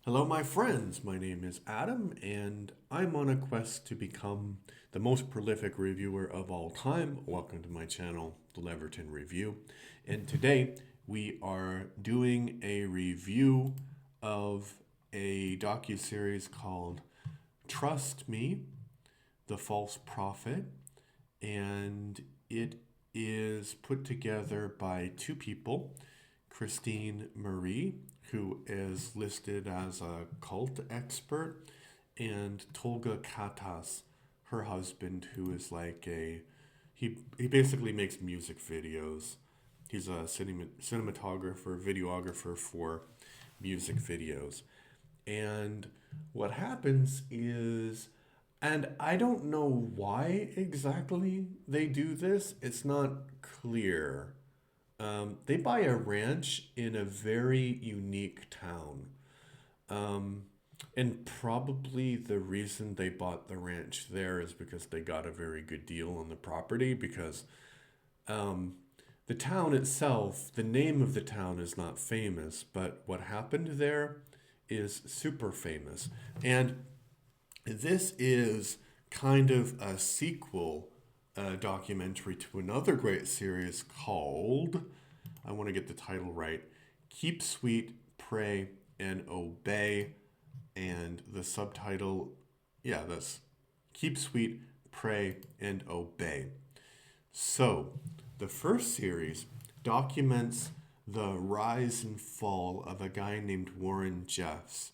Hello, my friends. My name is Adam, and I'm on a quest to become the most prolific reviewer of all time. Welcome to my channel, The Leverton Review. And today we are doing a review of a docuseries called Trust Me, The False Prophet, and it is put together by two people, Christine Marie, who is listed as a cult expert, and Tolga Katas, her husband, who is like he basically makes music videos. He's a cinematographer, videographer for music videos. And what happens is, and I don't know why exactly they do this, it's not clear. They buy a ranch in a very unique town. Um, and probably the reason they bought the ranch there is because they got a very good deal on the property. Because um, the town itself, the name of the town is not famous, but what happened there is super famous. And this is kind of a sequel documentary to another great series called, I want to get the title right, Keep Sweet, Pray, and Obey. And the subtitle, yeah, that's Keep Sweet, Pray, and Obey. So, the first series documents the rise and fall of a guy named Warren Jeffs.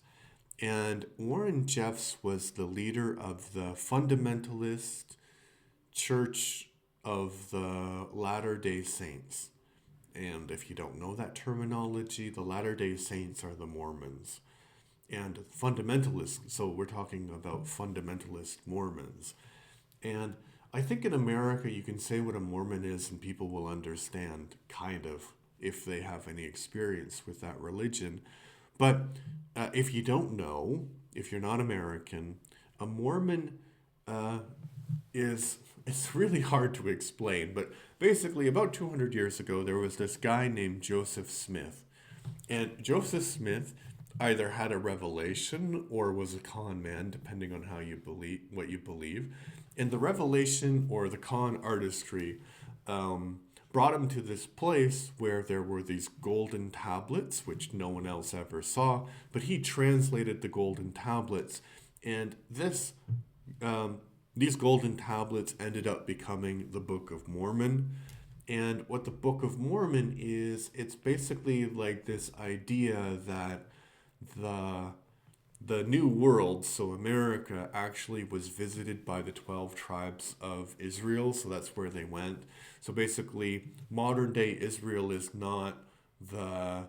And Warren Jeffs was the leader of the Fundamentalist Church of the Latter-day Saints. And if you don't know that terminology, the Latter-day Saints are the Mormons. And fundamentalists, so we're talking about fundamentalist Mormons. And I think in America you can say what a Mormon is and people will understand, kind of, if they have any experience with that religion. But if you don't know, if you're not American, a Mormon uh, is, it's really hard to explain, but basically about 200 years ago there was this guy named Joseph Smith. And Joseph Smith either had a revelation or was a con man, depending on how you believe, what you believe. And the revelation or the con artistry brought him to this place where there were these golden tablets, which no one else ever saw. But he translated the golden tablets, and these golden tablets ended up becoming the Book of Mormon. And what the Book of Mormon is, it's basically like this idea that the the New World, so America, actually was visited by the 12 tribes of Israel, so that's where they went. So basically, modern day Israel is not the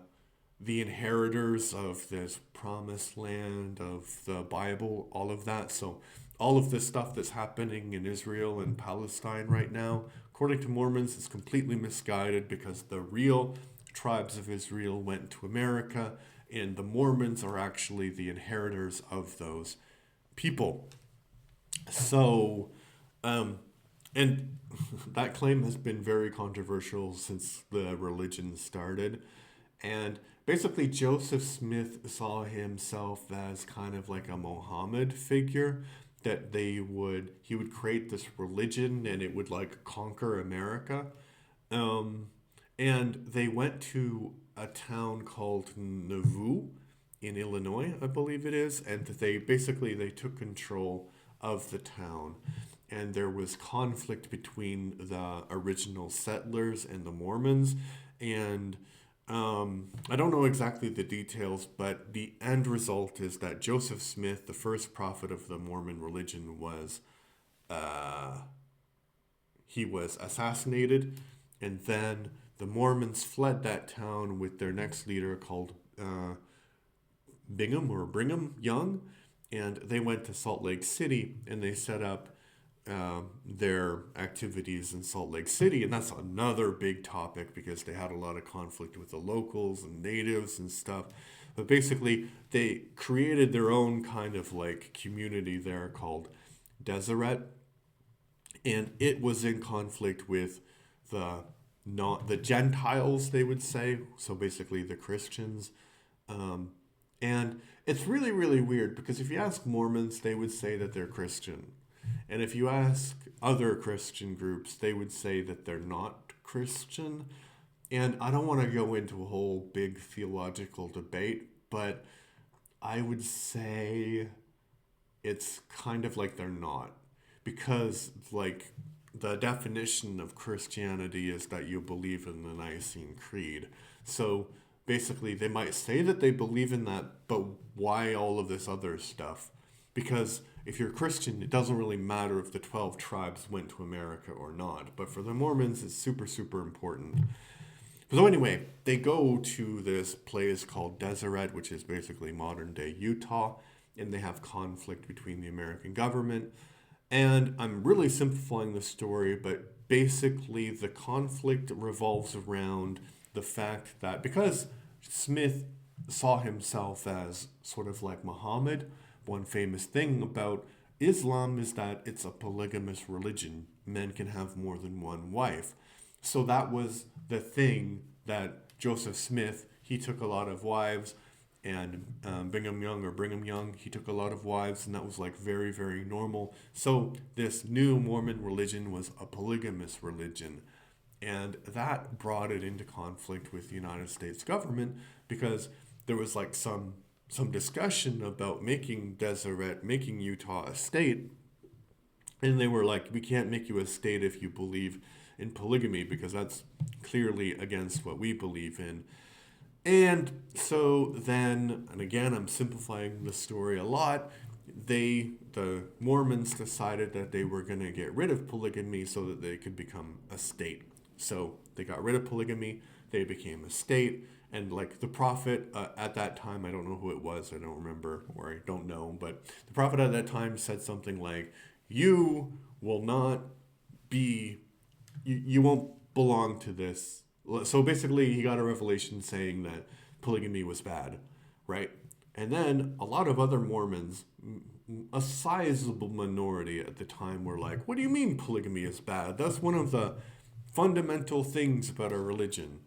the inheritors of this promised land, of the Bible, all of that. So all of this stuff that's happening in Israel and Palestine right now, according to Mormons, is completely misguided because the real tribes of Israel went to America, and the Mormons are actually the inheritors of those people. So, um, and that claim has been very controversial since the religion started. And basically, Joseph Smith saw himself as kind of like a Mohammed figure, that he would create this religion and it would like conquer America. Um, and they went to a town called Nauvoo in Illinois, I believe it is, and they took control of the town. And there was conflict between the original settlers and the Mormons. And I don't know exactly the details, but the end result is that Joseph Smith, the first prophet of the Mormon religion, uh, he was assassinated, and then the Mormons fled that town with their next leader called Brigham Young, and they went to Salt Lake City and they set up their activities in Salt Lake City, and that's another big topic because they had a lot of conflict with the locals and natives and stuff. But basically, they created their own kind of like community there called Deseret, and it was in conflict with the not the Gentiles, they would say, so basically the Christians, um, and It's really, really weird because if you ask Mormons, they would say that they're Christian. And if you ask other Christian groups, they would say that they're not Christian. And I don't want to go into a whole big theological debate, but I would say it's kind of like they're not. Because, like, the definition of Christianity is that you believe in the Nicene Creed. So basically, they might say that they believe in that, but why all of this other stuff? Because if you're Christian, it doesn't really matter if the 12 tribes went to America or not. But for the Mormons, it's super, super important. So anyway, they go to this place called Deseret, which is basically modern day Utah, and they have conflict between the American government. And I'm really simplifying the story, but basically the conflict revolves around the fact that because Smith saw himself as sort of like Muhammad, one famous thing about Islam is that it's a polygamous religion. Men can have more than one wife. So that was the thing that Joseph Smith, he took a lot of wives, and Brigham Young, he took a lot of wives, and that was like very, very normal. So this new Mormon religion was a polygamous religion, and that brought it into conflict with the United States government because there was like some discussion about making Deseret, making Utah a state, and they were like, we can't make you a state if you believe in polygamy because that's clearly against what we believe in. And so then, and again, I'm simplifying the story a lot, the Mormons decided that they were going to get rid of polygamy so that they could become a state. So they got rid of polygamy, they became a state, and like the prophet at that time, I don't know who it was, I don't remember, or I don't know, but the prophet at that time said something like, you will not be, you won't belong to this. So basically, he got a revelation saying that polygamy was bad, right? And then a lot of other Mormons, a sizable minority at the time, were like, what do you mean polygamy is bad? That's one of the fundamental things about our religion.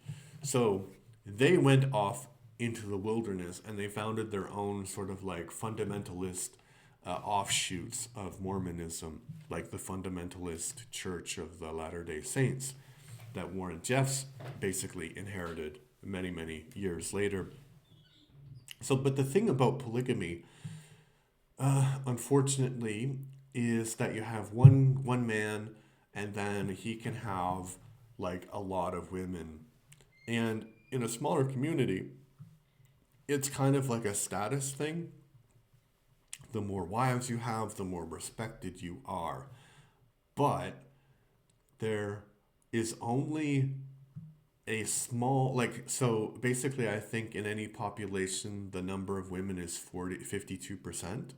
So they went off into the wilderness and they founded their own sort of like fundamentalist offshoots of Mormonism, like the Fundamentalist Church of the Latter-day Saints that Warren Jeffs basically inherited many, many years later. So, but the thing about polygamy, unfortunately, is that you have one man, and then he can have like a lot of women. And in a smaller community, it's kind of like a status thing. The more wives you have, the more respected you are. But there is only a small, like, so basically I think in any population the number of women is 52%,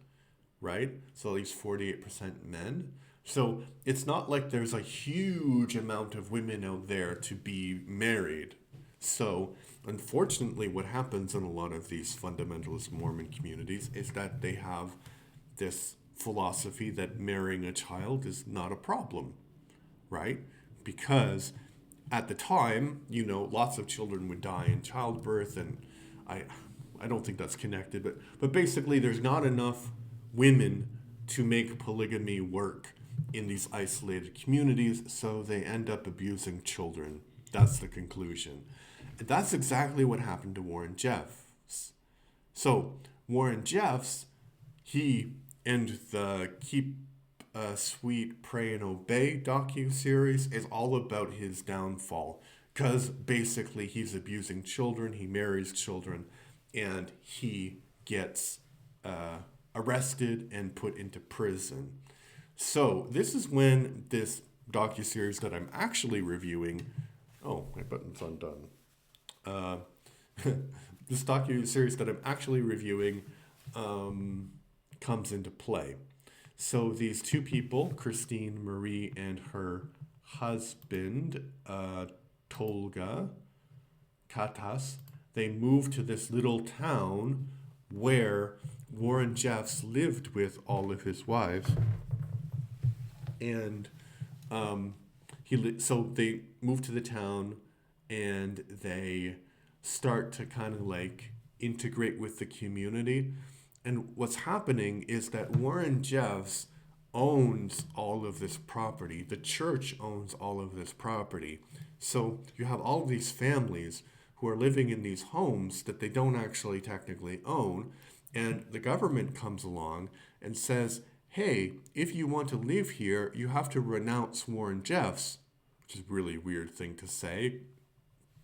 right? So at least 48% men. So it's not like there's a huge amount of women out there to be married. So unfortunately what happens in a lot of these fundamentalist Mormon communities is that they have this philosophy that marrying a child is not a problem, right? Because at the time, lots of children would die in childbirth, and I don't think that's connected, but basically there's not enough women to make polygamy work in these isolated communities, so they end up abusing children. That's the conclusion. And that's exactly what happened to Warren Jeffs. So Warren Jeffs, he and the Keep Sweet, Pray and Obey docu-series is all about his downfall because basically he's abusing children, he marries children, and he gets arrested and put into prison. So this is when this docu-series that I'm actually reviewing, oh, my button's undone. This docu-series that I'm actually reviewing comes into play. So these two people, Christine Marie and her husband, Tolga Katas, they moved to this little town where Warren Jeffs lived with all of his wives. And so they move to the town and they start to kind of like integrate with the community. And what's happening is that Warren Jeffs owns all of this property. The church owns all of this property. So you have all of these families who are living in these homes that they don't actually technically own. And the government comes along and says, hey, if you want to live here, you have to renounce Warren Jeffs, which is a really weird thing to say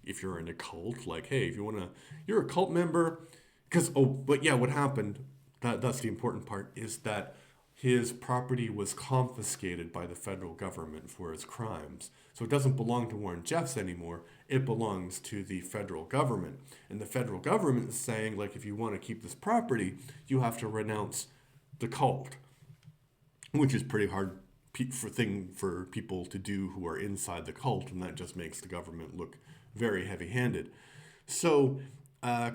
if you're in a cult. Like, hey, if you want to, you're a cult member. Because, but yeah, what happened, that's the important part, is that his property was confiscated by the federal government for his crimes. So it doesn't belong to Warren Jeffs anymore. It belongs to the federal government. And the federal government is saying, like, if you want to keep this property, you have to renounce the cult, which is pretty hard thing for people to do who are inside the cult, and that just makes the government look very heavy-handed. So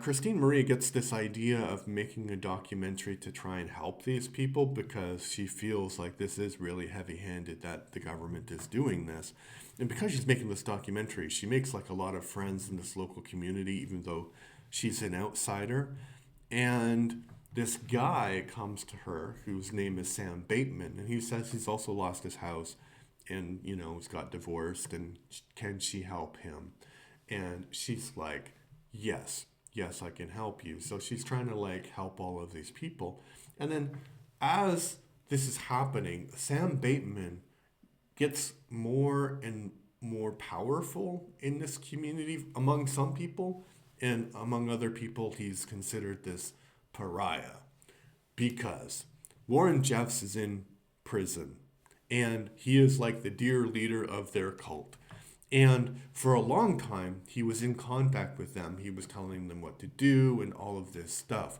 Christine Marie gets this idea of making a documentary to try and help these people because she feels like this is really heavy-handed that the government is doing this. And because she's making this documentary, she makes like a lot of friends in this local community, even though she's an outsider. And this guy comes to her whose name is Sam Bateman, and he says he's also lost his house and, you know, he's got divorced, and can she help him? And she's like, yes, I can help you. So she's trying to like help all of these people. And then as this is happening, Sam Bateman gets more and more powerful in this community among some people, and among other people, he's considered this pariah because Warren Jeffs is in prison and he is like the dear leader of their cult. And for a long time, he was in contact with them. He was telling them what to do and all of this stuff.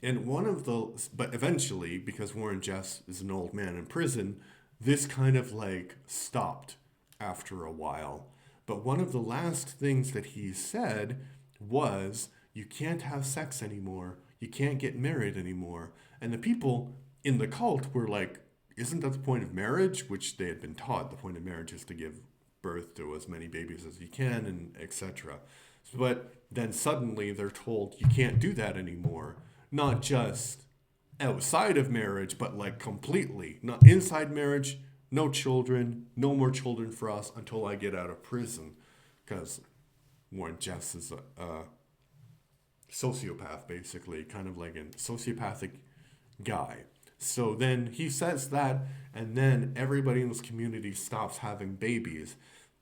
And but eventually, because Warren Jeffs is an old man in prison, this kind of like stopped after a while. But one of the last things that he said was, you can't have sex anymore. You can't get married anymore. And the people in the cult were like, isn't that the point of marriage? Which they had been taught. The point of marriage is to give birth to as many babies as you can, and etc. But then suddenly they're told you can't do that anymore. Not just outside of marriage, but like completely. Not inside marriage, no children, no more children for us until I get out of prison. Because Warren Jeffs is a sociopath, basically, kind of like a sociopathic guy. So then he says that, and then everybody in this community stops having babies.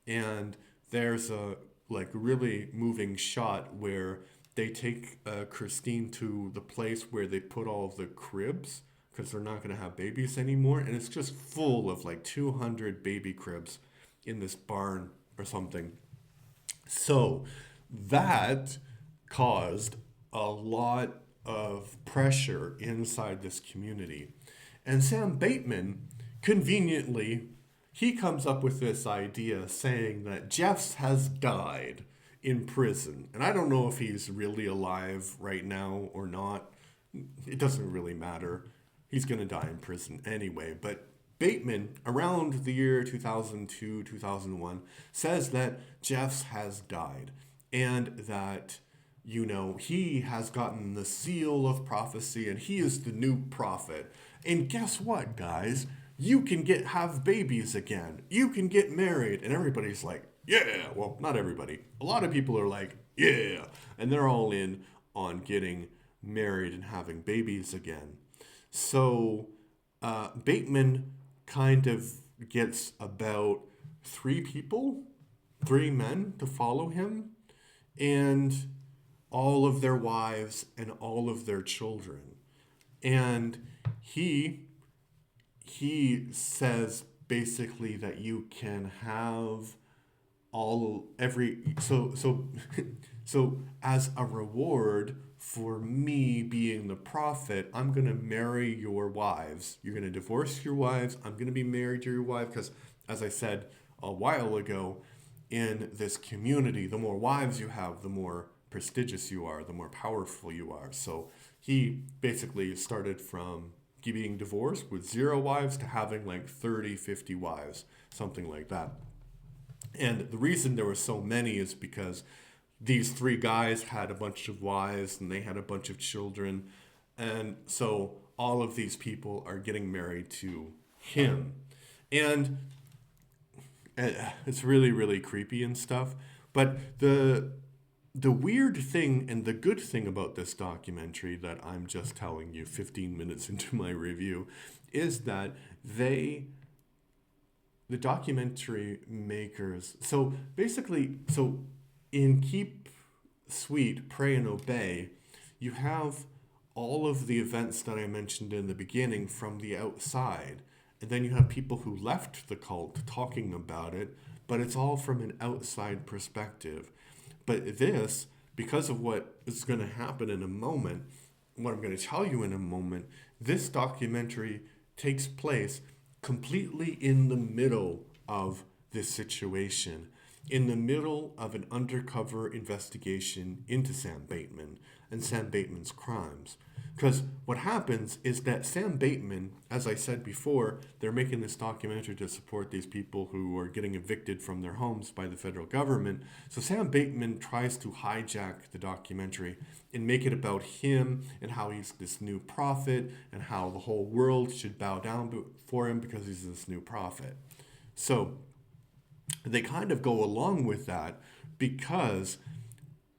And there's a like really moving shot where they take Christine to the place where they put all of the cribs because they're not going to have babies anymore. And it's just full of like 200 baby cribs in this barn or something. So that caused a lot of pressure inside this community. And Sam Bateman, conveniently, he comes up with this idea saying that Jeffs has died in prison. And I don't know if he's really alive right now or not. It doesn't really matter. He's going to die in prison anyway. But Bateman, around the year 2002, 2001, says that Jeffs has died and that, you know, he has gotten the seal of prophecy and he is the new prophet. And guess what, guys? You can have babies again. You can get married. And everybody's like, yeah. Well, not everybody. A lot of people are like, yeah. And they're all in on getting married and having babies again. So Bateman kind of gets about 3 men to follow him, and all of their wives and all of their children. And he says basically that you can have so as a reward for me being the prophet, I'm going to marry your wives. You're going to divorce your wives. I'm going to be married to your wife because, as I said a while ago, in this community, the more wives you have, the more prestigious you are, the more powerful you are. So he basically started from being divorced with 0 wives to having like 30, 50 wives, something like that. And the reason there were so many is because these three guys had a bunch of wives and they had a bunch of children. And so all of these people are getting married to him. And it's really, really creepy and stuff. But the weird thing and the good thing about this documentary that I'm just telling you 15 minutes into my review is that the documentary makers, so basically, so in Keep Sweet, Pray and Obey, you have all of the events that I mentioned in the beginning from the outside. And then you have people who left the cult talking about it, but it's all from an outside perspective. But this, because of what is going to happen in a moment, what I'm going to tell you in a moment, this documentary takes place completely in the middle of this situation, in the middle of an undercover investigation into Sam Bateman and Sam Bateman's crimes. Because what happens is that Sam Bateman, as I said before, they're making this documentary to support these people who are getting evicted from their homes by the federal government. So Sam Bateman tries to hijack the documentary and make it about him and how he's this new prophet and how the whole world should bow down for him because he's this new prophet. So they kind of go along with that because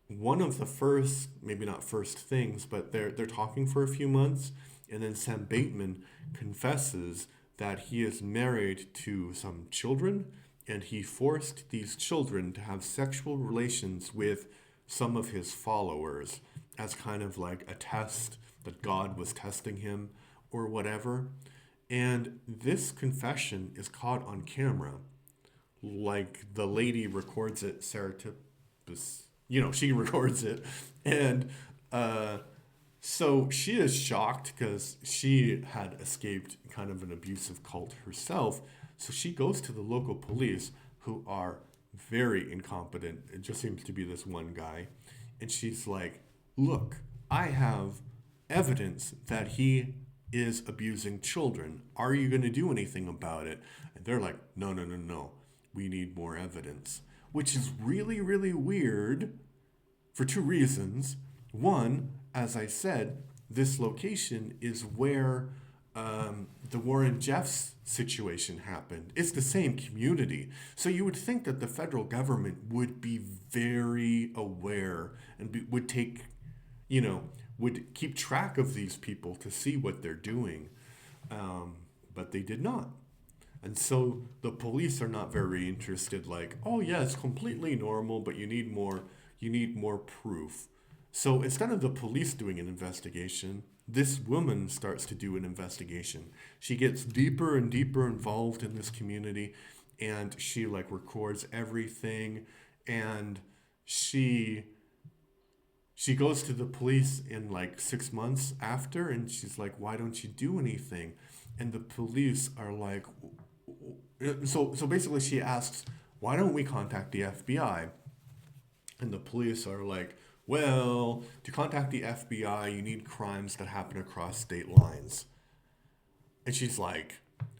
one of the first, maybe not first things, but they're talking for a few months, and then Sam Bateman confesses that he is married to some children, and he forced these children to have sexual relations with some of his followers as kind of like a test that God was testing him or whatever. And this confession is caught on camera. Like the lady records it, Sarah Tippus, she records it. And so she is shocked because she had escaped kind of an abusive cult herself. So she goes to the local police, who are very incompetent. It just seems to be this one guy. And she's like, look, I have evidence that he is abusing children. Are you going to do anything about it? And they're like, no, no, no, no. We need more evidence. Which is really, really weird for two reasons. One, as I said, this location is where the Warren Jeffs situation happened. It's the same community. So you would think that the federal government would be very aware and would take, would keep track of these people to see what they're doing. But they did not. And so the police are not very interested, like, oh yeah, it's completely normal, but you need more proof. So instead of the police doing an investigation, this woman starts to do an investigation. She gets deeper and deeper involved in this community, and she like records everything, and she goes to the police in like 6 months after, and she's like, why don't you do anything? And the police are like, so basically she asks, why don't we contact the FBI? And the police are like, well, to contact the FBI, you need crimes that happen across state lines. And she's like,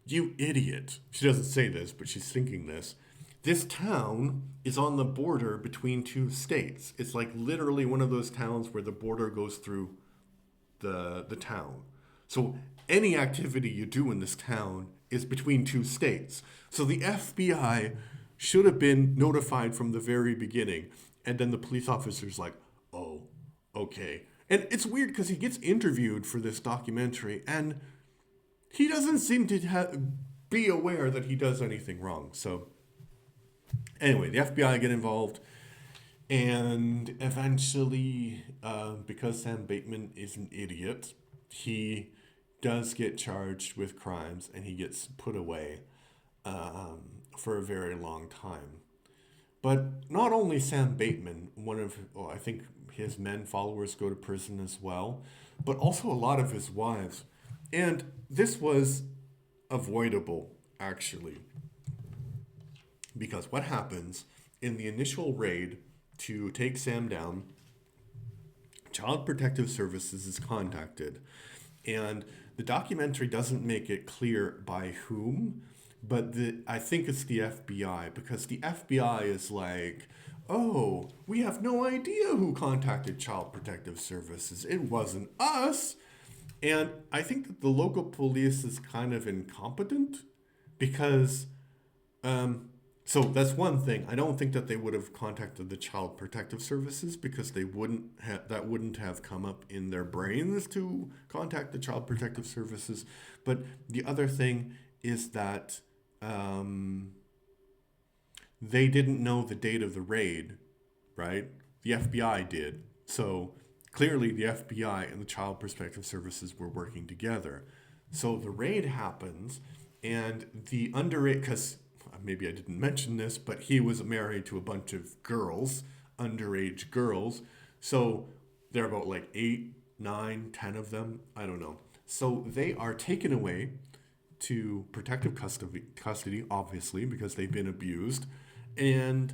you idiot. She doesn't say this, but she's thinking this. This town is on the border between two states. It's like literally one of those towns where the border goes through the town. So any activity you do in this town is between two states. So the FBI should have been notified from the very beginning. And then the police officer's like, oh, okay. And it's weird because he gets interviewed for this documentary and he doesn't seem to be aware that he does anything wrong. So anyway, the FBI get involved. And eventually, because Sam Bateman is an idiot, he does get charged with crimes and he gets put away for a very long time. But not only Sam Bateman, I think his men followers go to prison as well, but also a lot of his wives. And this was avoidable, actually, because what happens in the initial raid to take Sam down, Child Protective Services is contacted. And the documentary doesn't make it clear by whom, but I think it's the FBI, because the FBI is like, oh, we have no idea who contacted Child Protective Services. It wasn't us. And I think that the local police is kind of incompetent because, um, so that's one thing. I don't think that they would have contacted the Child Protective Services because they that wouldn't have come up in their brains to contact the Child Protective Services. But the other thing is that, um, they didn't know the date of the raid, right? The FBI did. So clearly, the FBI and the Child Protective Services were working together. So the raid happens, and the underage, because maybe I didn't mention this, but he was married to a bunch of girls, underage girls. So there are about like 8, 9, 10 of them. I don't know. So they are taken away to protective custody, obviously, because they've been abused. And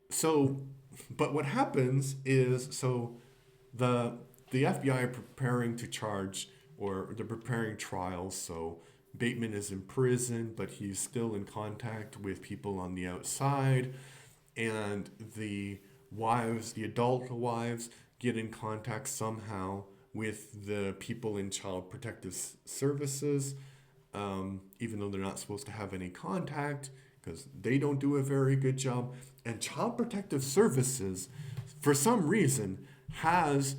so, but what happens is, so the the FBI are preparing to charge, or they're preparing trials. So Bateman is in prison, but he's still in contact with people on the outside, and the adult wives, get in contact somehow with the people in child protective services, even though they're not supposed to have any contact because they don't do a very good job. And Child Protective Services, for some reason, has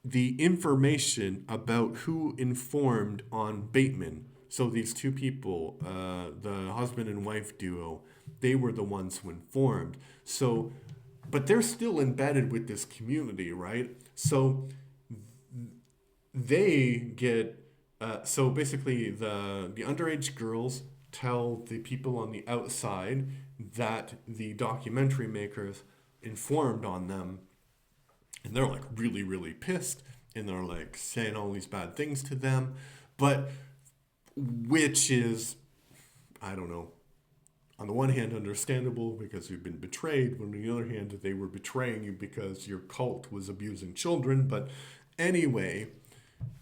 the information about who informed on Bateman. So these two people, the husband and wife duo, they were the ones who informed. So, but they're still embedded with this community, right? So they get so basically the underage girls tell the people on the outside that the documentary makers informed on them, and they're like really really pissed, and they're like saying all these bad things to them, but which is, I don't know, on the one hand understandable because you've been betrayed, but on the other hand they were betraying you because your cult was abusing children. But anyway,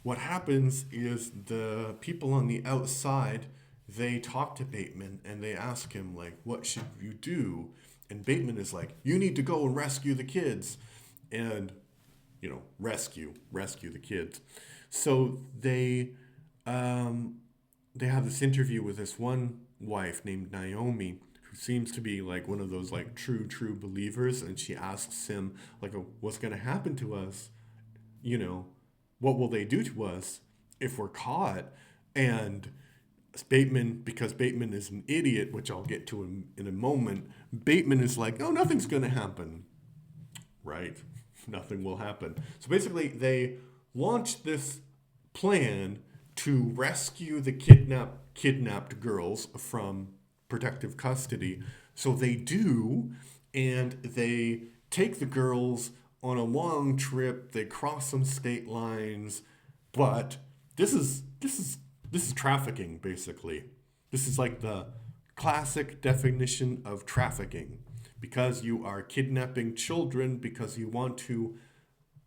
what happens is the people on the outside, they talk to Bateman and they ask him like, what should you do? And Bateman is like, you need to go and rescue the kids. And rescue the kids. So they have this interview with this one wife named Naomi, who seems to be like one of those like true believers, and she asks him like, what's going to happen to us, you know, what will they do to us if we're caught? And Bateman, because Bateman is an idiot, which I'll get to in a moment, Bateman is like, oh, nothing's going to happen, right? Nothing will happen. So basically, they launch this plan to rescue the kidnapped girls from protective custody. So they do, and they take the girls on a long trip. They cross some state lines, but this is trafficking basically. This is like the classic definition of trafficking, because you are kidnapping children because you want to.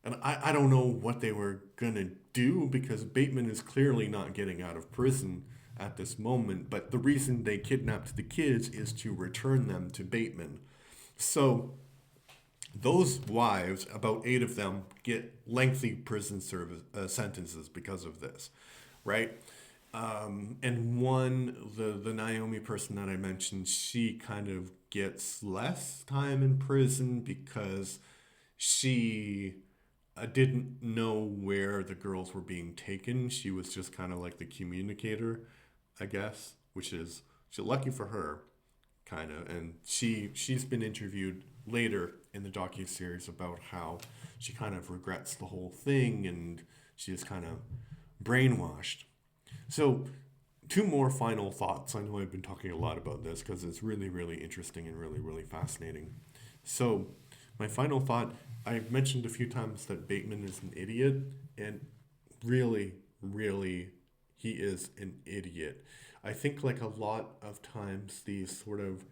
And I don't know what they were going to do, because Bateman is clearly not getting out of prison at this moment. But the reason they kidnapped the kids is to return them to Bateman. So those wives, about 8 of them, get lengthy prison service sentences because of this, right? And the Naomi person that I mentioned, she kind of gets less time in prison because she didn't know where the girls were being taken. She was just kind of like the communicator, I guess, which is lucky for her, kind of. And she's been interviewed later in the docu-series about how she kind of regrets the whole thing, and she is kind of brainwashed. So, 2 more final thoughts. I know I've been talking a lot about this because it's really, really interesting and really, really fascinating. So, my final thought, I've mentioned a few times that Bateman is an idiot, and really, really, he is an idiot. I think, like a lot of times, these sort of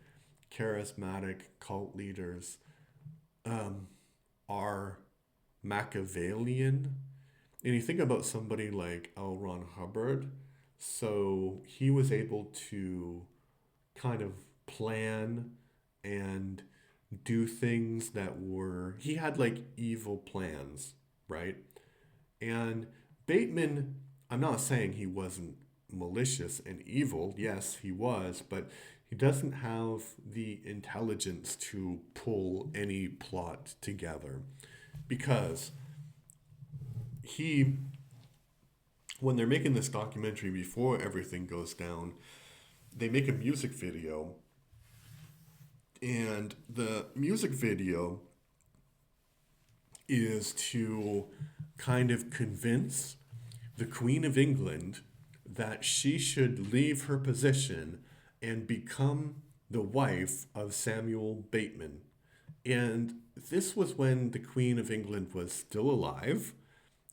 charismatic cult leaders are Machiavellian. And you think about somebody like L. Ron Hubbard, so he was able to kind of plan and do things he had like evil plans, right? And Bateman, I'm not saying he wasn't malicious and evil. Yes, he was, but he doesn't have the intelligence to pull any plot together because he, when they're making this documentary before everything goes down, they make a music video, and the music video is to kind of convince the Queen of England that she should leave her position and become the wife of Samuel Bateman. And this was when the Queen of England was still alive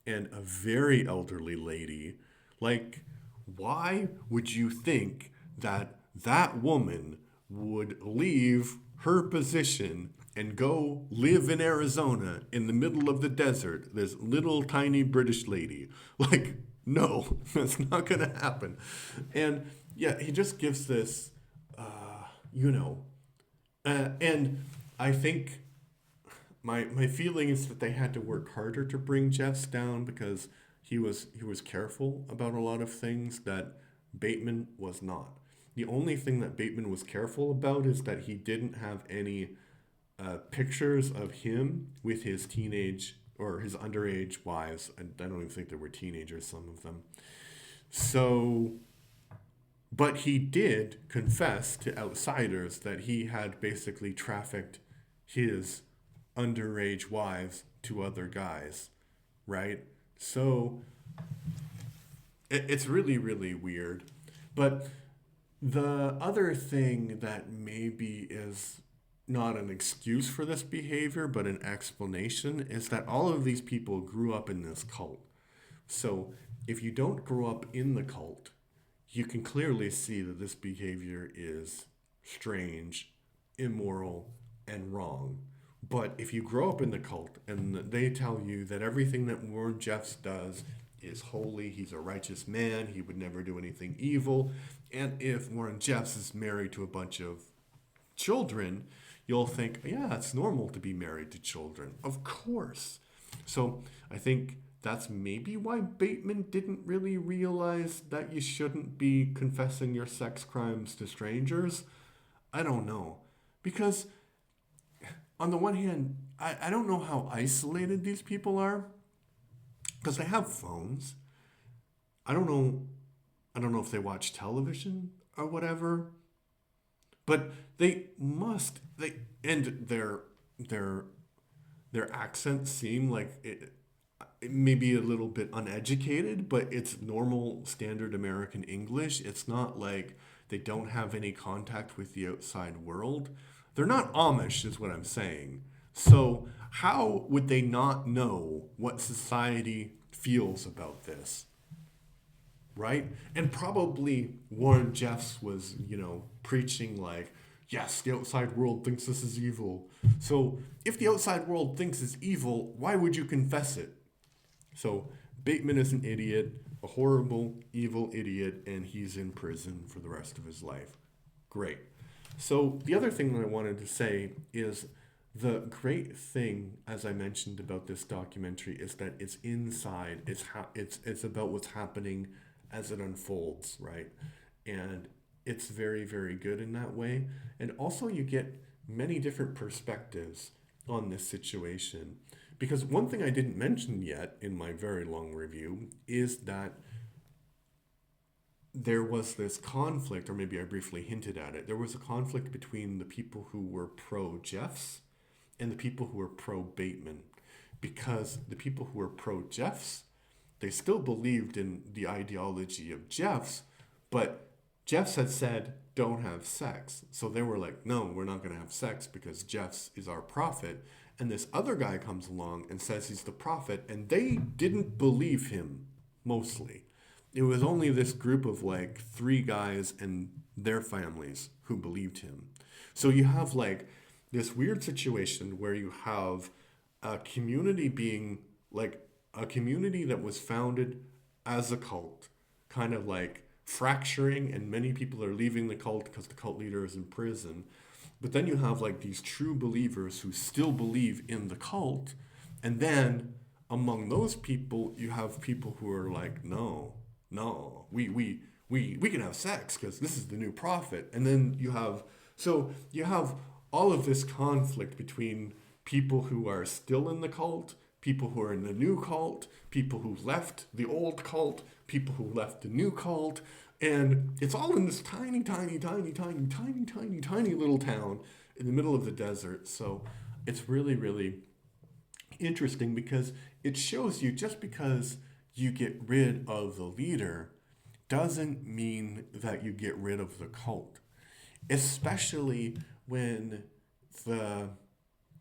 and a very elderly lady. Like, why would you think that that woman would leave her position and go live in Arizona in the middle of the desert? This little tiny British lady. Like, no, that's not going to happen. And yeah, he just gives this, you know, and I think my feeling is that they had to work harder to bring Jeffs down because he was careful about a lot of things that Bateman was not. The only thing that Bateman was careful about is that he didn't have any pictures of him with his teenage or his underage wives. I don't even think they were teenagers, some of them. So, but he did confess to outsiders that he had basically trafficked his underage wives to other guys, right? So it's really, really weird. But the other thing that maybe is not an excuse for this behavior, but an explanation, is that all of these people grew up in this cult. So if you don't grow up in the cult, you can clearly see that this behavior is strange, immoral, and wrong. But if you grow up in the cult and they tell you that everything that Warren Jeffs does is holy, he's a righteous man, he would never do anything evil, and if Warren Jeffs is married to a bunch of children, you'll think, yeah, it's normal to be married to children. Of course. So I think that's maybe why Bateman didn't really realize that you shouldn't be confessing your sex crimes to strangers. I don't know. Because on the one hand, I don't know how isolated these people are because they have phones. I don't know. I don't know if they watch television or whatever, but they must. Their their accents seem like it may be a little bit uneducated, but it's normal standard American English. It's not like they don't have any contact with the outside world. They're not Amish, is what I'm saying. So, how would they not know what society feels about this? Right? And probably Warren Jeffs was, preaching like, yes, the outside world thinks this is evil. So, if the outside world thinks it's evil, why would you confess it? So, Bateman is an idiot, a horrible, evil idiot, and he's in prison for the rest of his life. Great. So the other thing that I wanted to say is the great thing, as I mentioned about this documentary, is that it's inside. It's about what's happening as it unfolds, right? And it's very, very good in that way. And also you get many different perspectives on this situation. Because one thing I didn't mention yet in my very long review is that there was this conflict, or maybe I briefly hinted at it. There was a conflict between the people who were pro Jeffs and the people who were pro Bateman. Because the people who were pro Jeffs, they still believed in the ideology of Jeffs, but Jeffs had said, don't have sex. So they were like, no, we're not going to have sex because Jeffs is our prophet. And this other guy comes along and says he's the prophet, and they didn't believe him, mostly. It was only this group of like 3 guys and their families who believed him. So you have like this weird situation where you have a community being like a community that was founded as a cult, kind of like fracturing, and many people are leaving the cult because the cult leader is in prison. But then you have like these true believers who still believe in the cult. And then among those people, you have people who are like, no, no, we can have sex because this is the new prophet. And then you have all of this conflict between people who are still in the cult, people who are in the new cult, people who left the old cult, people who left the new cult, and it's all in this tiny, tiny, tiny, tiny, tiny, tiny, tiny little town in the middle of the desert. So it's really, really interesting because it shows you just because you get rid of the leader doesn't mean that you get rid of the cult, especially when the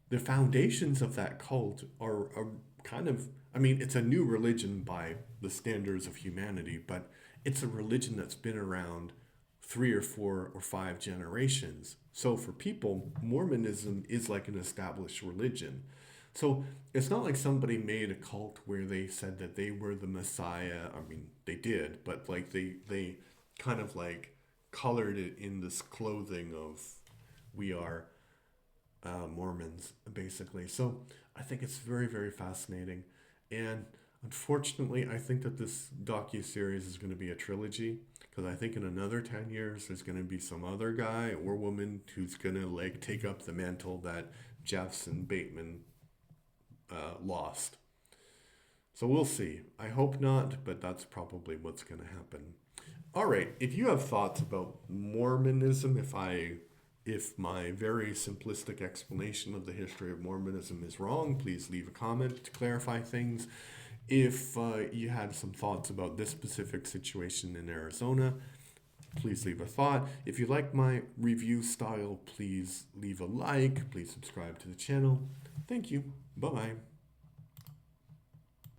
the foundations of that cult are kind of, I mean, it's a new religion by the standards of humanity, but it's a religion that's been around 3 or 4 or 5 generations. So for people, Mormonism is like an established religion. So it's not like somebody made a cult where they said that they were the Messiah. I mean, they did, but like they kind of like colored it in this clothing of we are Mormons, basically. So I think it's very, very fascinating. And unfortunately, I think that this docu-series is going to be a trilogy because I think in another 10 years, there's going to be some other guy or woman who's going to like take up the mantle that Jeffson Bateman lost. So we'll see. I hope not, but that's probably what's going to happen. All right, if you have thoughts about Mormonism, if my very simplistic explanation of the history of Mormonism is wrong, please leave a comment to clarify things. If you had some thoughts about this specific situation in Arizona, please leave a thought. If you like my review style, please leave a like. Please subscribe to the channel. Thank you. Bye-bye.